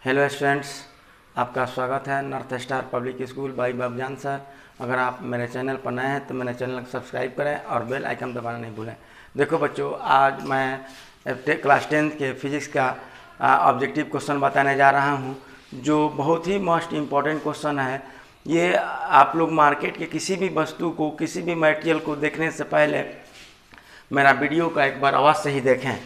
Hello students, आपका स्वागत है north star public school by Babjan sir. अगर आप मेरे चैनल पर नए हैं तो मेरे चैनल को सब्सक्राइब करें और बेल आइकन दबाना नहीं भूलें। देखो बच्चों, आज मैं क्लास 10th के फिजिक्स का ऑब्जेक्टिव क्वेश्चन बताने जा रहा हूं, जो बहुत ही मोस्ट इम्पॉर्टेंट क्वेश्चन है। ये आप लोग मार्केट के किसी भी वस्तु को, किसी भी मटेरियल को देखने से पहले मेरा वीडियो का एक बार अवश्य ही देखें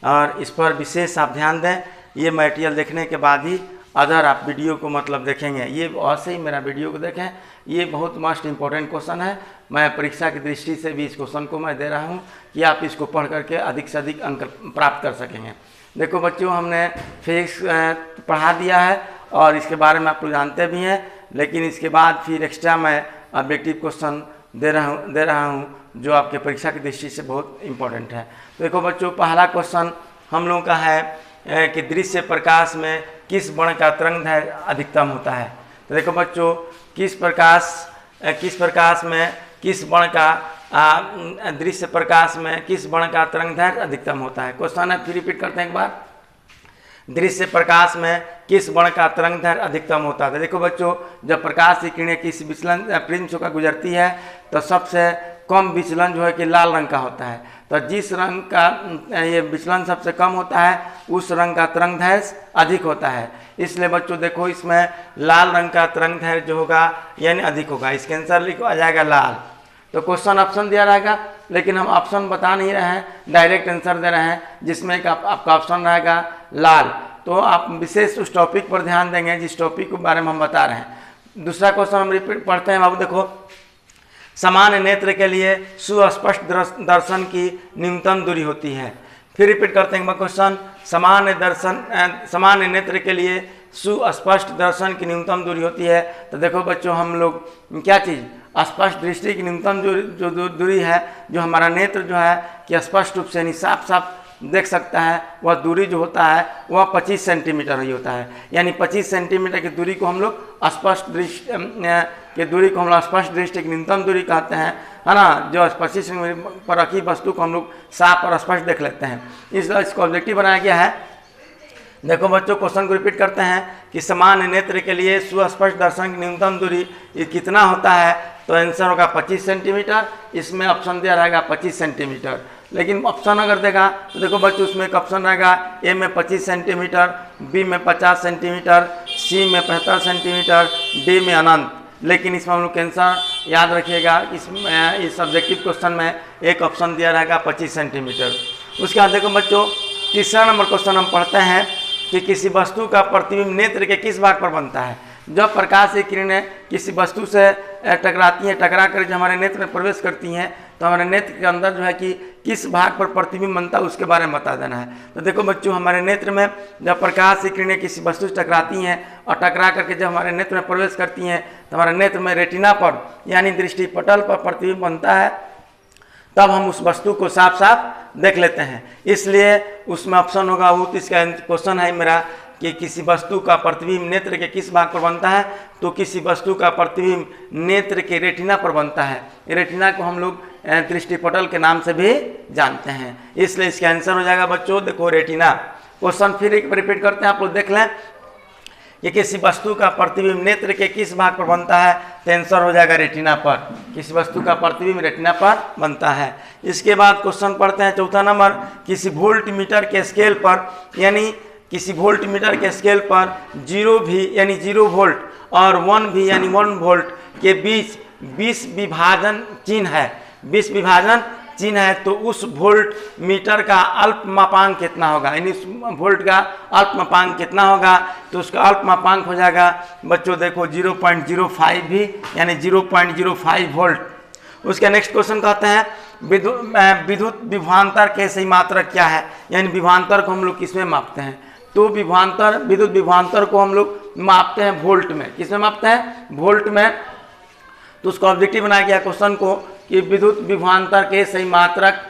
और इस पर विशेष आप ध्यान दें। ये मटेरियल देखने के बाद ही अदर आप वीडियो को मतलब देखेंगे। ये अवश्य ही मेरा वीडियो को देखें। ये बहुत मोस्ट इम्पोर्टेंट क्वेश्चन है। मैं परीक्षा की दृष्टि से भी इस क्वेश्चन को मैं दे रहा हूँ कि आप इसको पढ़ करके अधिक से अधिक अंक प्राप्त कर सकेंगे। देखो बच्चों, हमने फिजिक्स पढ़ा दिया है और इसके बारे में आप लोग जानते भी हैं, लेकिन इसके बाद फिर एक्स्ट्रा मैं ऑब्जेक्टिव क्वेश्चन दे रहा हूँ जो आपके परीक्षा की दृष्टि से बहुत इम्पोर्टेंट है। तो देखो बच्चों, पहला क्वेश्चन हम लोगों का है कि दृश्य प्रकाश में किस वर्ण का तरंगदैर्घ्य अधिकतम होता है। तो देखो बच्चों, किस प्रकाश में किस वर्ण का दृश्य प्रकाश में किस वर्ण का तरंगदैर्घ्य अधिकतम होता है। क्वेश्चन है, फिर रिपीट करते हैं एक बार। दृश्य प्रकाश में किस वर्ण का तरंगदैर्घ्य अधिकतम होता है। देखो बच्चों, जब प्रकाश की किरणें किसी विचलन प्रिज्म से होकर गुजरती है तो सबसे कम विचलन जो है कि लाल रंग का होता है। तो जिस रंग का ये विचलन सबसे कम होता है उस रंग का तरंगदैर्घ्य अधिक होता है। इसलिए बच्चों देखो, इसमें लाल रंग का तरंगदैर्घ्य जो होगा यानी अधिक होगा। इसके आंसर लिखो आ जाएगा लाल। तो क्वेश्चन ऑप्शन दिया रहेगा, लेकिन हम ऑप्शन बता नहीं रहे हैं, डायरेक्ट आंसर दे रहे हैं, जिसमें एक आपका ऑप्शन रहेगा लाल। तो आप विशेष उस टॉपिक पर ध्यान देंगे जिस टॉपिक के बारे में हम बता रहे हैं। दूसरा क्वेश्चन हम रिपीट पढ़ते हैं बाबू। देखो, सामान्य नेत्र के लिए सुस्पष्ट दर्शन की न्यूनतम दूरी होती है। फिर रिपीट करते हैं क्वेश्चन, सामान्य नेत्र के लिए सुस्पष्ट दर्शन की न्यूनतम दूरी होती है। तो देखो बच्चों, हम लोग क्या चीज़, स्पष्ट दृष्टि की न्यूनतम जो दूरी है, जो हमारा नेत्र जो है कि स्पष्ट रूप से साफ साफ देख सकता है, वह दूरी जो होता है वह 25 सेंटीमीटर ही होता है। यानी 25 सेंटीमीटर की दूरी को हम लोग स्पष्ट दृष्टि स्पष्ट दृष्टि की न्यूनतम दूरी कहते हैं, है ना। जो 25 सेंटीमीटर पर रखी वस्तु को हम लोग साफ और स्पष्ट देख लेते हैं, इसलिए इसको ऑब्जेक्टिव बनाया गया है। देखो बच्चों, क्वेश्चन को रिपीट करते हैं कि सामान्य नेत्र के लिए सुस्पष्ट दर्शन की न्यूनतम दूरी ये कितना होता है। तो आंसर होगा 25 सेंटीमीटर। इसमें ऑप्शन दिया रहेगा 25 सेंटीमीटर। लेकिन ऑप्शन अगर देगा तो देखो बच्चों, उसमें एक ऑप्शन रहेगा ए में 25 सेंटीमीटर, बी में 50 सेंटीमीटर, सी में 75 सेंटीमीटर, डी में अनंत। लेकिन इसमें हम लोग आंसर याद रखिएगा, इस ऑब्जेक्टिव क्वेश्चन में एक ऑप्शन दिया रहेगा 25 सेंटीमीटर। उसके बाद देखो बच्चों, तीसरा नंबर क्वेश्चन हम पढ़ते हैं कि किसी वस्तु का प्रतिबिंब नेत्र के किस भाग पर बनता है। जब प्रकाश की किरणें किसी वस्तु से टकराती हैं, टकरा कर जब हमारे नेत्र में प्रवेश करती हैं, तो हमारे नेत्र के अंदर जो है कि किस भाग पर प्रतिबिंब बनता है उसके बारे में बता देना है। तो देखो बच्चों, हमारे नेत्र में जब प्रकाश की किरणें किसी वस्तु से टकराती हैं और टकरा करके जब हमारे नेत्र में प्रवेश करती हैं तो हमारे नेत्र में रेटिना पर यानी दृष्टि पटल पर प्रतिबिंब बनता है, तब हम उस वस्तु को साफ साफ देख लेते हैं। इसलिए उसमें ऑप्शन होगा वो। तो इसका क्वेश्चन है मेरा कि किसी वस्तु का प्रतिबिंब नेत्र के किस भाग पर बनता है। तो किसी वस्तु का प्रतिबिंब नेत्र के रेटिना पर बनता है। रेटिना को हम लोग दृष्टिपटल के नाम से भी जानते हैं, इसलिए इसका आंसर हो जाएगा बच्चों देखो रेटिना। क्वेश्चन फिर एक रिपीट करते हैं, आप लोग देख लें कि किसी वस्तु का प्रतिबिंब नेत्र के किस भाग पर बनता है। तो आंसर हो जाएगा रेटिना पर। किसी वस्तु का प्रतिबिंब रेटिना पर बनता है। इसके बाद क्वेश्चन पढ़ते हैं चौथा नंबर, किसी वोल्ट मीटर के स्केल पर यानी किसी वोल्ट मीटर के स्केल पर 0 भी यानी 0 वोल्ट और 1 भी यानी 1 वोल्ट के बीच 20 विभाजन चिन्ह है। 20 विभाजन चिन्ह है, तो उस वोल्ट मीटर का अल्पमापांक कितना होगा। यानी उस वोल्ट का अल्पमापांक कितना होगा। तो उसका अल्पमापांक हो जाएगा बच्चों देखो 0.05 भी यानी 0.05 वोल्ट। उसका नेक्स्ट क्वेश्चन कहते हैं विद्युत विभवांतर के सही मात्रक क्या है। यानी विभवांतर को हम लोग किसमें मापते हैं। तो विद्युत विभवांतर को हम लोग मापते हैं वोल्ट में। किसमें मापते हैं, वोल्ट में। तो उसको ऑब्जेक्टिव बनाया गया क्वेश्चन को कि विद्युत विभवांतर के सही मात्रक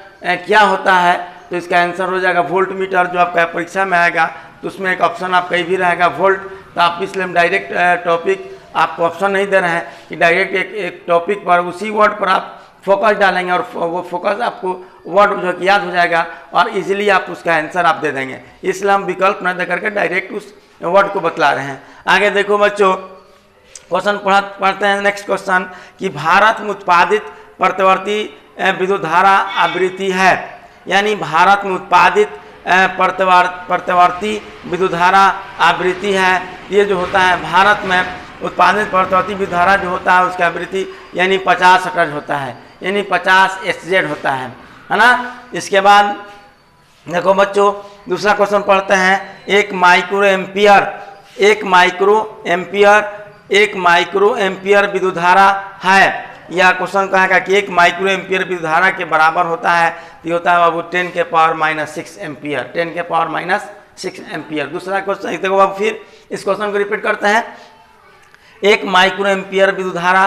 क्या होता है। तो इसका आंसर हो जाएगा वोल्ट मीटर। जो आपका परीक्षा में आएगा तो उसमें एक ऑप्शन आपका ही भी रहेगा वोल्ट। तो आप इसलिए हम डायरेक्ट टॉपिक आपको ऑप्शन नहीं दे रहे हैं कि डायरेक्ट एक टॉपिक पर उसी वर्ड पर आप फोकस डालेंगे और वो फोकस आपको वर्ड जो याद हो जाएगा और इजीली आप उसका आंसर आप दे देंगे। इसलिए हम विकल्प न दे करके डायरेक्ट उस वर्ड को बतला रहे हैं। आगे देखो बच्चों, क्वेश्चन पढ़ते हैं नेक्स्ट क्वेश्चन कि भारत में उत्पादित प्रतिवर्ती विद्युत धारा आवृत्ति है। यानी भारत में उत्पादित प्रतिवर्ती विद्युत धारा आवृत्ति है। ये जो होता है भारत में उत्पादित प्रतिवर्ती विद्युत धारा जो होता है उसकी आवृत्ति यानी 50 हर्ट्ज होता है, यानी 50 SZ होता है ना। इसके बाद देखो बच्चों दूसरा क्वेश्चन पढ़ते हैं। एक माइक्रो एम्पियर विद्युत धारा है। यह क्वेश्चन कहेगा कि 1 माइक्रो एम्पियर विद्युत धारा के बराबर होता है, तो होता है बाबू 10 के पावर -6 एम्पियर, 10 के पावर -6 एम्पियर। दूसरा क्वेश्चन देखो बाबू, फिर इस क्वेश्चन को रिपीट करते हैं। 1 माइक्रो एम्पियर विद्युत धारा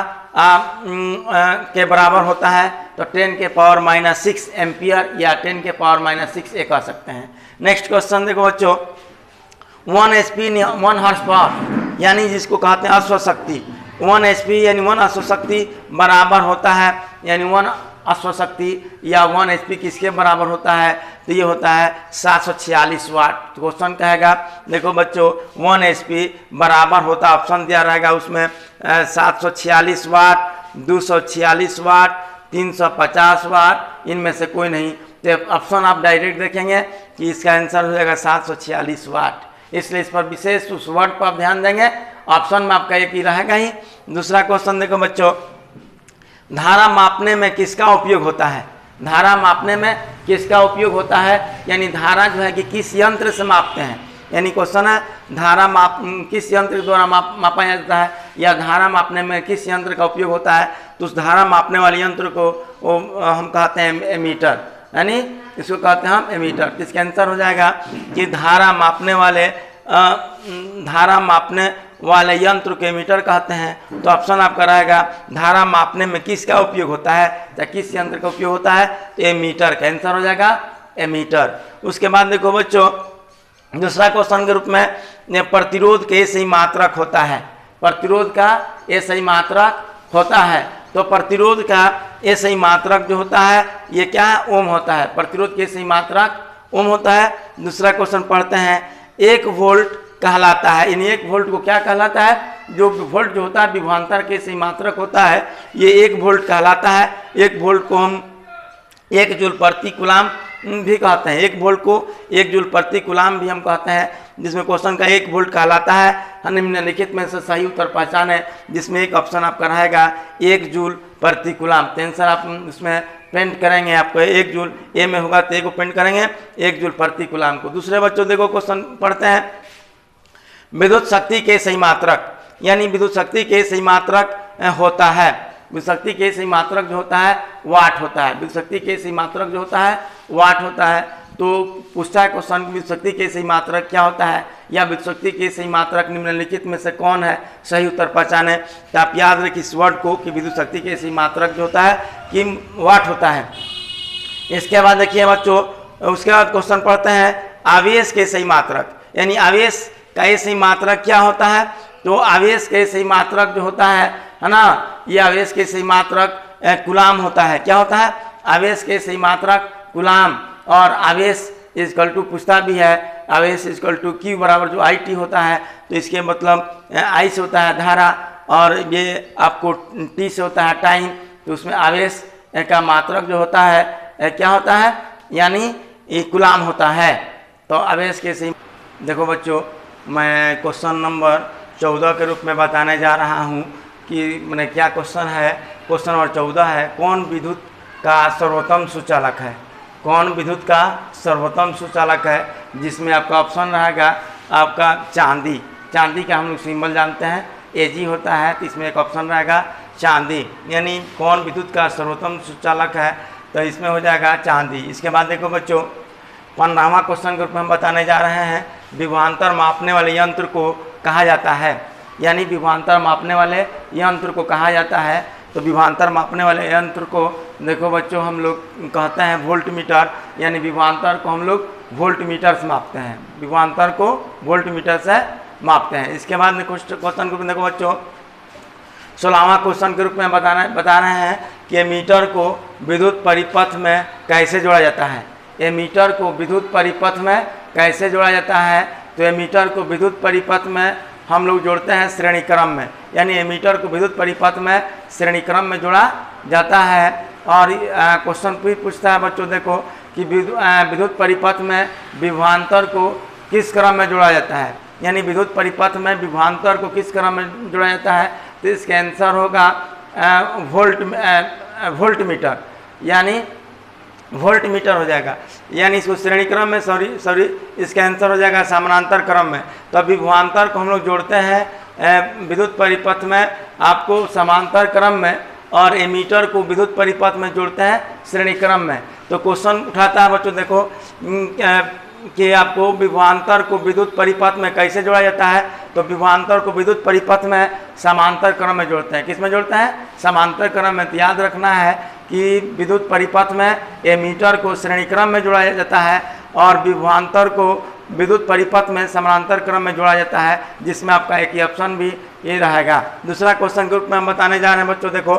के बराबर होता है, तो 10 के पावर -6 एम्पियर या 10 के पावर -6 ये कह सकते हैं। नेक्स्ट क्वेश्चन देखो बच्चों, 1 HP 1 हॉर्स पावर यानी जिसको कहते हैं अश्व शक्ति, 1 HP यानी 1 अश्व शक्ति बराबर होता है, यानी 1 अश्व शक्ति या 1 HP किसके बराबर होता है, तो ये होता है 746 वाट। तो क्वेश्चन कहेगा देखो बच्चों 1 HP बराबर होता है, ऑप्शन दिया रहेगा उसमें 746 वाट, 246 वाट, 350 वाट, इनमें से कोई नहीं। तो ऑप्शन आप डायरेक्ट देखेंगे कि इसका आंसर हो जाएगा 746 वाट। इसलिए इस पर विशेष उस वर्ड पर आप ध्यान देंगे, ऑप्शन में आपका एक ही रहेगा ही। दूसरा क्वेश्चन देखो बच्चों, धारा मापने में किसका उपयोग होता है? धारा मापने में किसका उपयोग होता है, यानी धारा जो है कि किस यंत्र से मापते हैं। यानी क्वेश्चन है धारा किस यंत्र के द्वारा मापा जाता है या धारा मापने में किस यंत्र का उपयोग होता है। तो उस धारा मापने वाले यंत्र को हम कहते हैं एमीटर, यानी इसको कहते हैं हम एमीटर। तो इसका आंसर हो जाएगा कि धारा मापने वाले यंत्र को एमीटर कहते हैं। तो ऑप्शन आपका रहेगा धारा मापने में किसका उपयोग होता है या किस यंत्र का उपयोग होता है, तो एमीटर का आंसर हो जाएगा एमीटर। उसके बाद देखो बच्चों दूसरा क्वेश्चन के रूप में प्रतिरोध के सही मात्रक होता है, प्रतिरोध का ये सही मात्रक होता है। तो प्रतिरोध का ये सही मात्रक जो होता है ये क्या है, ओम होता है। प्रतिरोध के सही मात्रक ओम होता है। दूसरा क्वेश्चन पढ़ते हैं, 1 वोल्ट कहलाता है, यानी 1 वोल्ट को क्या कहलाता है, जो वोल्ट जो होता है विभवांतर के सही मात्रक होता है, ये 1 वोल्ट कहलाता है। 1 वोल्ट को हम 1 जूल प्रति कूलाम भी कहते हैं, 1 वोल्ट को 1 जूल प्रति कूलाम भी हम कहते हैं, जिसमें क्वेश्चन का 1 वोल्ट कहलाता है। निम्नलिखित में से सही उत्तर पहचान है, जिसमें एक ऑप्शन आपका रहेगा 1 जूल प्रति कूलाम। तो आंसर आप उसमें प्रिंट करेंगे, आपको 1 जूल ए में होगा तो ए को प्रिंट करेंगे 1 जूल प्रति कूलाम को। दूसरे बच्चों देखो क्वेश्चन पढ़ते हैं, विद्युत शक्ति के सही मात्रक, यानी विद्युत शक्ति के सही मात्रक होता है, विद्युत शक्ति के सही मात्रक जो होता है वाट होता है। विद्युत शक्ति के सही मात्रक जो होता है वाट होता है। तो पूछता है क्वेश्चन विद्युत शक्ति के सही मात्रक क्या होता है या विद्युत शक्ति के सही मात्रक निम्नलिखित में से कौन है, सही उत्तर पहचाने। तो आप याद रखिए इस वर्ड को कि विद्युत शक्ति के सही मात्रक जो होता है कि वाट होता है। इसके बाद देखिए बच्चों उसके बाद क्वेश्चन पढ़ते हैं, आवेश के सही मात्रक, यानी आवेश का ये सही मात्रक क्या होता है। तो आवेश के सही मात्रक जो होता है ना, ये आवेश के सही मात्रक कूलाम होता है। क्या होता है, आवेश के सही मात्रक कूलाम। और आवेश इजकल टू पूछता भी है, आवेश इजकल टू क्यू बराबर जो IT होता है, तो इसके मतलब I से होता है धारा और ये आपको T से होता है टाइम। तो उसमें आवेश का मात्रक जो होता है क्या होता है, यानी ये कूलाम होता है। तो आवेश के सही देखो बच्चों मैं क्वेश्चन नंबर 14 के रूप में बताने जा रहा हूँ कि मैंने क्या क्वेश्चन है। क्वेश्चन नंबर 14 है, कौन विद्युत का सर्वोत्तम सुचालक है, कौन विद्युत का सर्वोत्तम सुचालक है, जिसमें आपका ऑप्शन रहेगा आपका चांदी। चांदी का हम लोग सिंबल जानते हैं Ag होता है, तो इसमें एक ऑप्शन रहेगा चांदी, यानी कौन विद्युत का सर्वोत्तम सुचालक है, तो इसमें हो जाएगा चांदी। इसके बाद देखो बच्चों 15वां क्वेश्चन के रूप में हम बताने जा रहे हैं, विभवांतर मापने वाले यंत्र को कहा जाता है, यानी विभवांतर मापने वाले यंत्र को कहा जाता है। तो विभवांतर मापने वाले यंत्र को देखो बच्चों हम लोग कहते हैं वोल्ट मीटर, यानी विभवांतर को हम लोग वोल्ट मीटर से मापते हैं, विभवांतर को वोल्ट मीटर से मापते हैं। इसके बाद क्वेश्चन को देखो बच्चों 16वां क्वेश्चन के रूप में बता रहे हैं कि एमीटर को विद्युत परिपथ में कैसे जोड़ा जाता है। एमीटर को विद्युत परिपथ में कैसे जोड़ा जाता है, तो एमीटर को विद्युत परिपथ में हम लोग जोड़ते हैं श्रेणी क्रम में, यानी एमीटर को विद्युत परिपथ में श्रेणी क्रम में जोड़ा जाता है। और क्वेश्चन फिर पूछता है बच्चों, देखो कि विद्युत परिपथ में विभवांतर को किस क्रम में जोड़ा जाता है, यानी विद्युत परिपथ में विभवांतर को किस क्रम में जोड़ा जाता है, तो इसका आंसर होगा वोल्ट मीटर, यानी वोल्ट मीटर हो जाएगा। यानी इसको श्रेणी क्रम में सॉरी इसका आंसर हो जाएगा समानांतर क्रम में। तो अब विभवांतर को हम लोग जोड़ते हैं विद्युत परिपथ में आपको समांतर क्रम में, और एमीटर को विद्युत परिपथ में जोड़ते हैं श्रेणी क्रम में। तो क्वेश्चन उठाता है बच्चों, देखो कि आपको विभवांतर को विद्युत परिपथ में कैसे जोड़ा जाता है, तो विभवांतर को विद्युत परिपथ में समांतर क्रम में जोड़ते हैं। किस में जोड़ते हैं? समांतर क्रम में। तो याद रखना है कि विद्युत परिपथ में एमीटर को श्रेणी क्रम में जोड़ा जाता है और विभवांतर को विद्युत परिपथ में समांतर क्रम में जोड़ा जाता है, जिसमें आपका एक ही ऑप्शन भी ये रहेगा। दूसरा क्वेश्चन के रूप में हम बताने जा रहे हैं बच्चों, देखो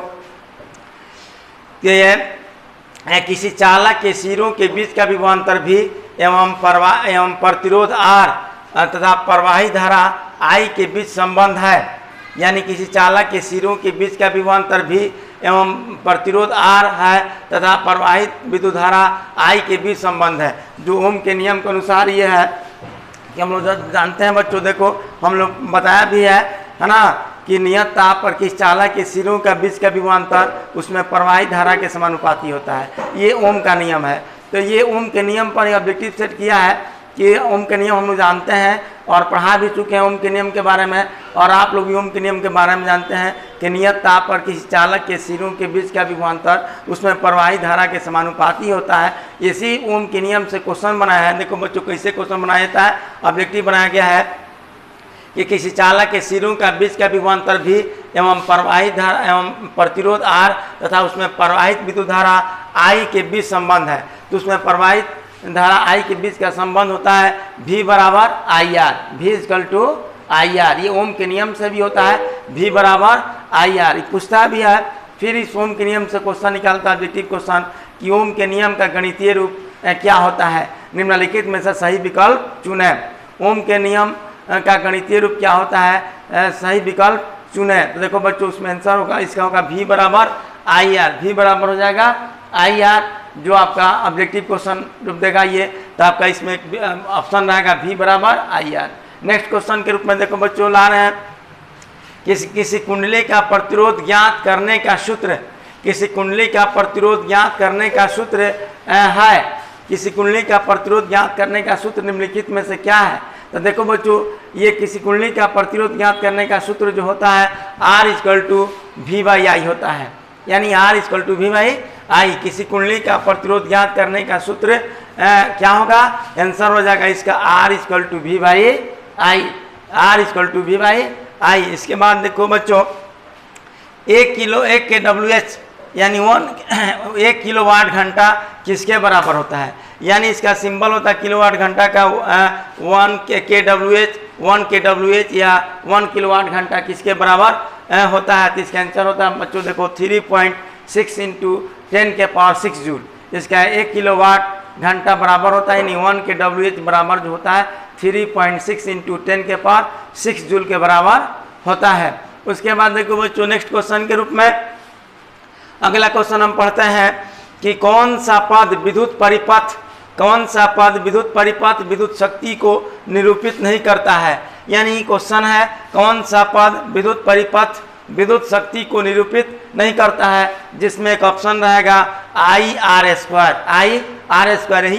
कि किसी चालक के सिरों के बीच का विभवांतर भी एवं प्रतिरोध R तथा प्रवाही धारा I के बीच संबंध है। यानी किसी चालक के सिरों के बीच का विभवांतर भी एवं प्रतिरोध R है तथा प्रवाहित विद्युत धारा I के बीच संबंध है। जो ओम के नियम के अनुसार ये है कि हम लोग जानते हैं बच्चों, देखो हम लोग बताया भी है ना, कि नियत ताप पर किस चालक के सिरों का बीच का विभवांतर उसमें प्रवाहित धारा के समानुपाती होता है। ये ओम का नियम है। तो ये ओम के नियम पर ऑब्जेक्टिव सेट किया है कि ओम के नियम हम लोग जानते हैं और पढ़ा भी चुके हैं ओम के नियम के बारे में, और आप लोग भी ओम के नियम के बारे में जानते हैं कि नियत ताप पर किसी चालक के सिरों के बीच का विभवांतर उसमें प्रवाही धारा के समानुपाती होता है। इसी ओम के नियम से क्वेश्चन बनाया है। देखो बच्चों कैसे क्वेश्चन बनाया जाता है, ऑब्जेक्टिव बनाया गया है कि किसी चालक के सिरों का बीच का विभवांतर भी एवं प्रवाहित धारा एवं प्रतिरोध R तथा उसमें प्रवाहित विद्युत धारा I के बीच संबंध है। तो उसमें प्रवाहित धारा I के बीच का संबंध होता है V बराबर IR, V equal to IR। ये ओम के नियम से भी होता है, V बराबर IR। पूछता भी है फिर इस ओम के नियम से क्वेश्चन निकालता है ऑब्जेक्टिव क्वेश्चन कि ओम के नियम का गणितीय रूप क्या होता है, निम्नलिखित में से सही विकल्प चुने। ओम के नियम का गणितीय रूप क्या होता है, सही विकल्प चुने। तो देखो बच्चों उसमें आंसर होगा, इसका होगा V बराबर IR। V बराबर हो जाएगा IR, जो आपका ऑब्जेक्टिव क्वेश्चन रूप देगा ये। तो आपका इसमें ऑप्शन रहेगा V बराबर IR। नेक्स्ट क्वेश्चन के रूप में देखो बच्चों ला रहे हैं किसी कुंडली का प्रतिरोध ज्ञात करने का सूत्र, किसी कुंडली का प्रतिरोध ज्ञात करने का सूत्र है। किसी कुंडली का प्रतिरोध ज्ञात करने का सूत्र निम्नलिखित में से क्या है। तो देखो बच्चों ये किसी कुंडली का प्रतिरोध ज्ञात करने का सूत्र जो होता है R equal to V by I होता है, यानी R equal to V by I. किसी कुंडली का प्रतिरोध ज्ञात करने का सूत्र क्या होगा, आंसर हो जाएगा इसका R equal to V by I, R equal to V by I. इसके बाद देखो बच्चों 1 kWh यानी 1 किलोवाट घंटा किसके बराबर होता है, यानी इसका सिंबल होता है किलोवाट घंटा का 1 kWh या 1 किलोवाट घंटा किसके बराबर होता है। तो इसका आंसर होता है बच्चों देखो 3.6 इंटू 10 के पावर 6 जूल। इसका 1 किलोवाट घंटा बराबर होता है, यानी 1 kWh बराबर जो होता है 3.6 इंटू 10 के पावर 6 जूल के बराबर होता है। उसके बाद देखो बच्चों नेक्स्ट क्वेश्चन के रूप में अगला क्वेश्चन हम पढ़ते हैं कि कौन सा पद विद्युत परिपथ विद्युत शक्ति को निरूपित नहीं करता है। यानी क्वेश्चन है कौन सा पद विद्युत परिपथ विद्युत शक्ति को निरूपित नहीं करता है, जिसमें एक ऑप्शन रहेगा IR स्क्वायर। यही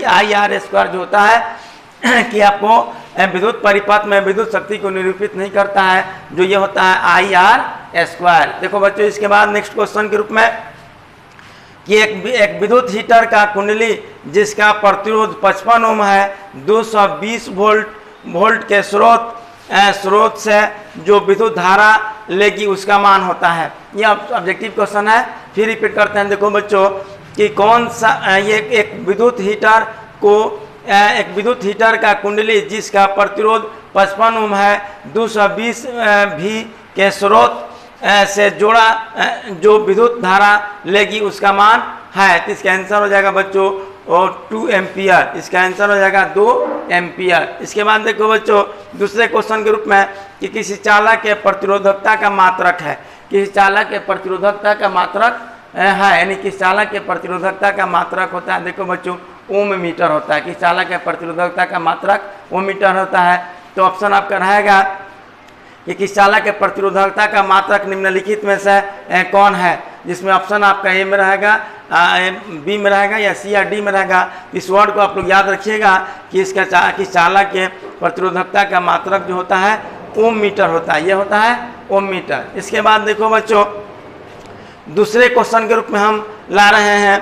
IR स्क्वायर जो होता है कि आपको विद्युत परिपथ में विद्युत शक्ति को निरूपित नहीं करता है, जो ये होता है IR स्क्वायर। देखो बच्चों इसके बाद नेक्स्ट क्वेश्चन के रूप में कि एक विद्युत हीटर का कुंडली जिसका प्रतिरोध 55 ओम है 220 वोल्ट के स्रोत से जो विद्युत धारा लेगी उसका मान होता है। यह ऑब्जेक्टिव क्वेश्चन है, फिर रिपीट करते हैं। देखो बच्चों कि कौन सा ये एक विद्युत हीटर का कुंडली जिसका प्रतिरोध 55 ओम है 220 V के स्रोत से जोड़ा जो विद्युत धारा लेगी उसका मान है। तो इसका आंसर हो जाएगा बच्चों 2 एम्पियर। इसका आंसर हो जाएगा 2 एम्पियर। इसके बाद देखो बच्चों दूसरे क्वेश्चन के रूप में कि किसी चालक के प्रतिरोधकता का मात्रक है। किसी चालक के प्रतिरोधकता का मात्रक है, यानी किसी चालक के प्रतिरोधकता का मात्रक होता है, देखो बच्चों ओम मीटर होता है। किसी चालक के प्रतिरोधकता का मात्रक ओम मीटर होता है। तो ऑप्शन आपका रहेगा कि किस चालक के प्रतिरोधकता का मात्रक निम्नलिखित में से कौन है, जिसमें ऑप्शन आपका ए में रहेगा, बी में रहेगा या सी या डी में रहेगा। इस वर्ड को आप लोग याद रखिएगा कि इसका किस चालक के प्रतिरोधकता का मात्रक जो होता है ओम मीटर होता है, ये होता है ओम मीटर। इसके बाद देखो बच्चों दूसरे क्वेश्चन के रूप में हम ला रहे हैं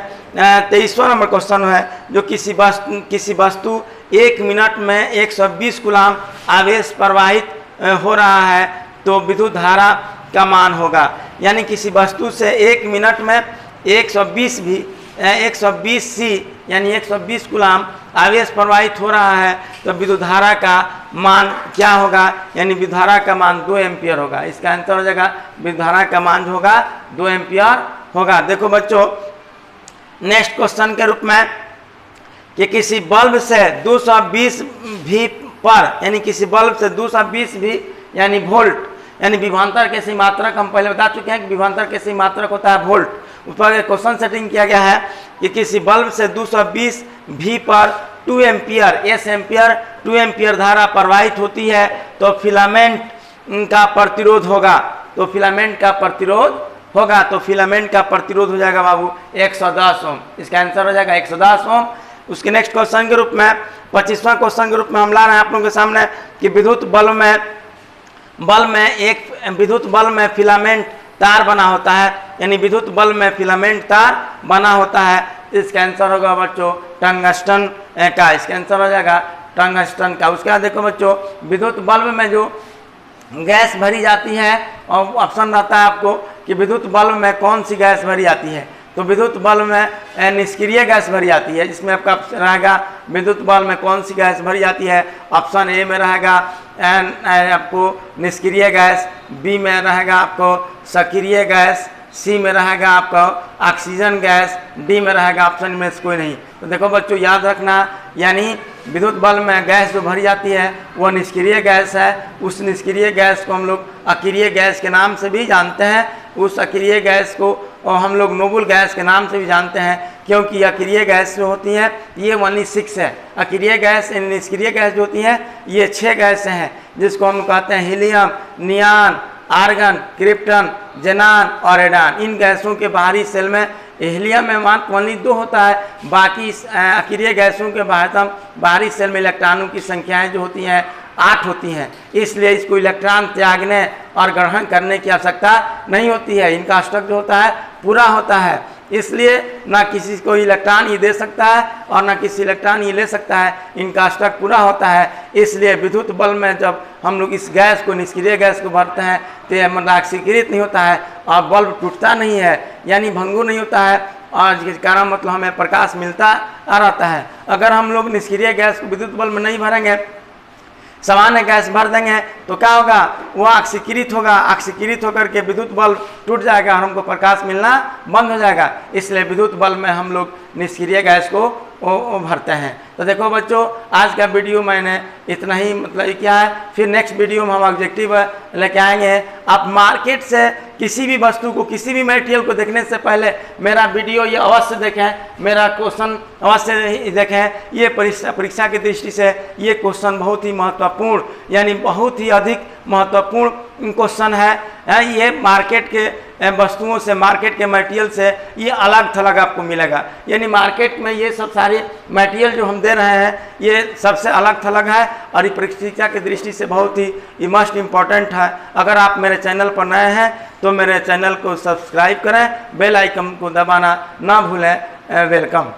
23वां नंबर क्वेश्चन है, जो किसी वस्तु 1 मिनट में 120 कूलाम आवेश प्रवाहित हो रहा है तो विद्युत धारा का मान होगा। यानी किसी वस्तु से 1 मिनट में 120 सी यानी 120 कूलाम आवेश प्रवाहित हो रहा है तो विद्युत धारा का मान क्या होगा, यानी विद्युत धारा का मान 2 एम्पियर होगा। इसका आंसर हो जाएगा विद्युत धारा का मान जो होगा 2 एम्पियर होगा। देखो बच्चों नेक्स्ट क्वेश्चन के रूप में कि किसी बल्ब से 220 भी पर, यानी किसी बल्ब से 220 भी यानी वोल्ट, यानी विभवांतर के सही मात्रक हम पहले बता चुके हैं कि विभवांतर के सही मात्रक होता है वोल्ट। उस पर क्वेश्चन सेटिंग किया गया है कि किसी बल्ब से 220 भी पर 2 एम्पियर 2 एम्पियर धारा प्रवाहित होती है तो फिलामेंट का प्रतिरोध होगा। तो फिलामेंट का प्रतिरोध होगा, तो फिलामेंट का प्रतिरोध हो जाएगा बाबू 110 ओम। इसका आंसर हो जाएगा 110 ओम। उसके नेक्स्ट क्वेश्चन के रूप में 25वां क्वेश्चन के रूप में हम ला रहे हैं आप लोगों के सामने कि विद्युत बल्ब में फिलामेंट तार बना होता है, यानी विद्युत बल्ब में फिलामेंट तार बना होता है। इसका आंसर होगा बच्चों टंगस्टन का। इसका आंसर हो जाएगा टंगस्टन का। उसके बाद देखो बच्चों विद्युत बल्ब में जो गैस भरी जाती है और ऑप्शन रहता है आपको कि विद्युत बल्ब में कौन सी गैस भरी जाती है। तो विद्युत बल्ब में निष्क्रिय गैस भरी जाती है, जिसमें आपका रहेगा विद्युत बल्ब में कौन सी गैस भरी जाती है। ऑप्शन ए में रहेगा आपको निष्क्रिय गैस, बी में रहेगा आपको सक्रिय गैस, सी में रहेगा आपका ऑक्सीजन गैस, डी में रहेगा ऑप्शन में से कोई नहीं। तो देखो बच्चों याद रखना, यानी विद्युत बल्ब में गैस जो भरी जाती है वो निष्क्रिय गैस है। उस निष्क्रिय गैस को हम लोग अक्रिय गैस के नाम से भी जानते हैं। उस अक्रिय गैस को हम लोग नोबल गैस के नाम से भी जानते हैं, क्योंकि अक्रिय गैस जो होती है ये ओनली 6 है। अक्रिय गैस निष्क्रिय गैस जो होती है ये 6 गैस हैं, जिसको हम कहते हैं हीलियम, नियान, आर्गन, क्रिप्टन, जेनान और एडान। इन गैसों के बाहरी सेल में हीलियम में मात्र ओनली 2 होता है, बाकी अक्रिय गैसों के बाहरी सेल में इलेक्ट्रॉनों की संख्याएं जो होती हैं 8 होती हैं। इसलिए इसको इलेक्ट्रॉन त्यागने और ग्रहण करने की आवश्यकता नहीं होती है। इनका अष्टक जो होता है पूरा होता है, इसलिए ना किसी को इलेक्ट्रॉन ये दे सकता है और ना किसी इलेक्ट्रॉन ये ले सकता है। इनका अष्टक पूरा होता है। इसलिए विद्युत बल्ब में जब हम लोग इस गैस को निष्क्रिय गैस को भरते हैं तो यह मनाक्सीकृत नहीं होता है और बल्ब टूटता नहीं है, यानी भंगुर नहीं होता है, और जिस कारण मतलब हमें प्रकाश मिलता रहता है। अगर हम लोग निष्क्रिय गैस को विद्युत बल्ब में नहीं भरेंगे, सामान्य गैस भर देंगे तो क्या होगा, वो ऑक्सीकृत होगा। ऑक्सीकृत होकर के विद्युत बल्ब टूट जाएगा और हमको प्रकाश मिलना बंद हो जाएगा। इसलिए विद्युत बल्ब में हम लोग निष्क्रिय गैस को भरते हैं। तो देखो बच्चों आज का वीडियो मैंने इतना ही मतलब किया है। फिर नेक्स्ट वीडियो में हम ऑब्जेक्टिव लेके आएंगे। आप मार्केट से किसी भी वस्तु को, किसी भी मटेरियल को देखने से पहले मेरा वीडियो ये अवश्य देखें, मेरा क्वेश्चन अवश्य देखें। ये परीक्षा की दृष्टि से ये क्वेश्चन बहुत ही महत्वपूर्ण, यानी बहुत ही अधिक महत्वपूर्ण क्वेश्चन है। ये मार्केट के वस्तुओं से, मार्केट के मटेरियल से ये अलग थलग आपको मिलेगा। यानी मार्केट में ये सब सारे मटेरियल जो हम दे रहे हैं ये सबसे अलग थलग है और ये परीक्षा की दृष्टि से बहुत ही मस्ट इम्पॉर्टेंट है। अगर आप मेरे चैनल पर नए हैं तो मेरे चैनल को सब्सक्राइब करें, बेल आइकन को दबाना ना भूलें। वेलकम।